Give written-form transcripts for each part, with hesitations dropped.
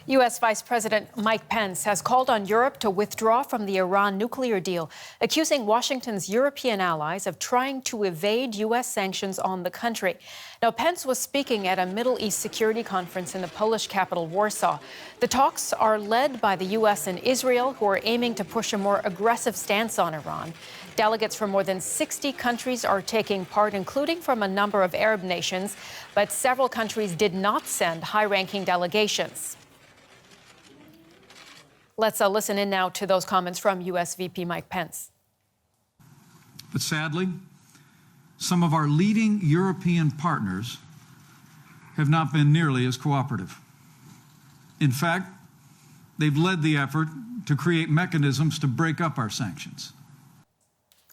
U.S. Vice President Mike Pence has called on Europe to withdraw from the Iran nuclear deal, accusing Washington's European allies of trying to evade U.S. sanctions on the country. Now, Pence was speaking at a Middle East security conference in the Polish capital, Warsaw. The talks are led by the U.S. and Israel, who are aiming to push a more aggressive stance on Iran. Delegates from more than 60 countries are taking part, including from a number of Arab nations, but several countries did not send high-ranking delegations. Let's listen in now to those comments from U.S. VP Mike Pence. But sadly, some of our leading European partners have not been nearly as cooperative. In fact, they've led the effort to create mechanisms to break up our sanctions.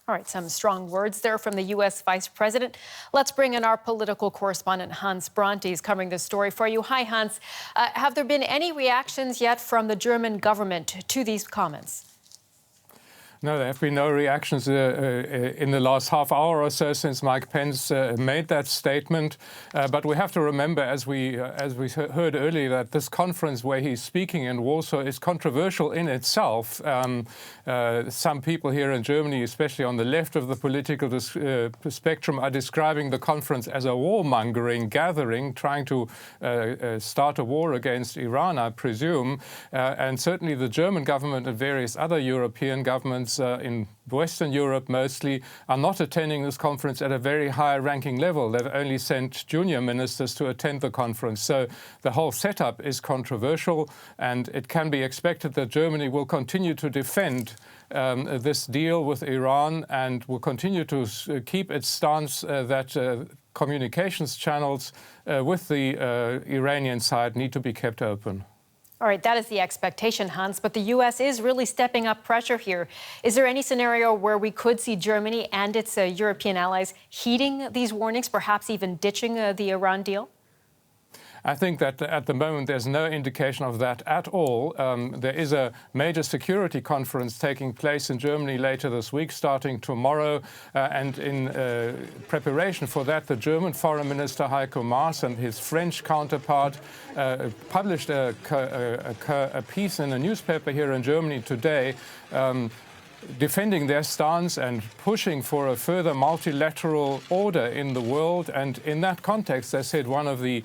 All right, some strong words there from the U.S. Vice President. Let's bring in our political correspondent, Hans Brandt. He's covering this story for you. Hi, Hans. Have there been any reactions yet from the German government to these comments? No, there have been no reactions in the last half hour or so since Mike Pence made that statement. But we have to remember, as we heard earlier, that this conference where he's speaking in Warsaw is controversial in itself. Some people here in Germany, especially on the left of the political spectrum, are describing the conference as a warmongering gathering, trying to start a war against Iran, I presume. And certainly the German government and various other European governments in Western Europe mostly are not attending this conference at a very high-ranking level. They've only sent junior ministers to attend the conference. So the whole setup is controversial, and it can be expected that Germany will continue to defend this deal with Iran and will continue to keep its stance that communications channels with the Iranian side need to be kept open. All right, that is the expectation, Hans, but the U.S. is really stepping up pressure here. Is there any scenario where we could see Germany and its European allies heeding these warnings, perhaps even ditching the Iran deal? I think that at the moment there's no indication of that at all. There is a major security conference taking place in Germany later this week, starting tomorrow. And in preparation for that, the German Foreign Minister Heiko Maas and his French counterpart published a piece in a newspaper here in Germany today, defending their stance and pushing for a further multilateral order in the world. And in that context, they said one of the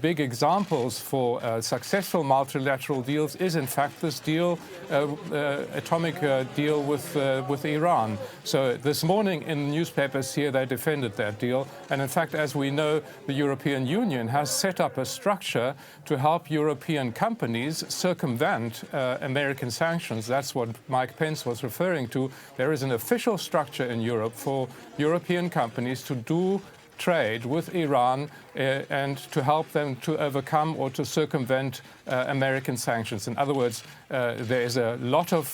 big examples for successful multilateral deals is, in fact, this deal, atomic deal with Iran. So this morning in the newspapers here, they defended that deal. And in fact, as we know, the European Union has set up a structure to help European companies circumvent American sanctions. That's what Mike Pence was referring to. There is an official structure in Europe for European companies to do trade with Iran and to help them to overcome or to circumvent American sanctions. In other words, there is a lot of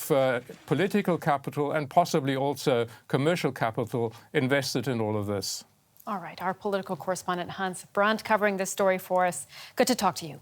political capital and possibly also commercial capital invested in all of this. All right, our political correspondent Hans Brandt covering this story for us. Good to talk to you.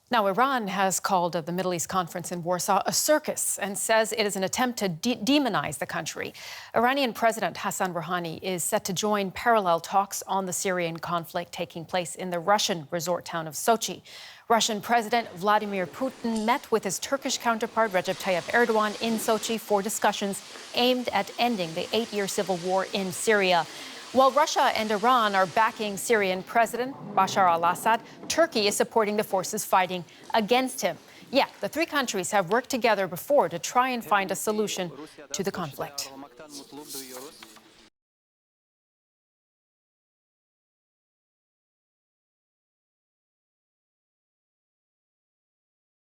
Now, Iran has called the Middle East conference in Warsaw a circus and says it is an attempt to demonize the country. Iranian President Hassan Rouhani is set to join parallel talks on the Syrian conflict taking place in the Russian resort town of Sochi. Russian President Vladimir Putin met with his Turkish counterpart Recep Tayyip Erdogan in Sochi for discussions aimed at ending the 8-year civil war in Syria. While Russia and Iran are backing Syrian President Bashar al-Assad, Turkey is supporting the forces fighting against him. Yet, the three countries have worked together before to try and find a solution to the conflict.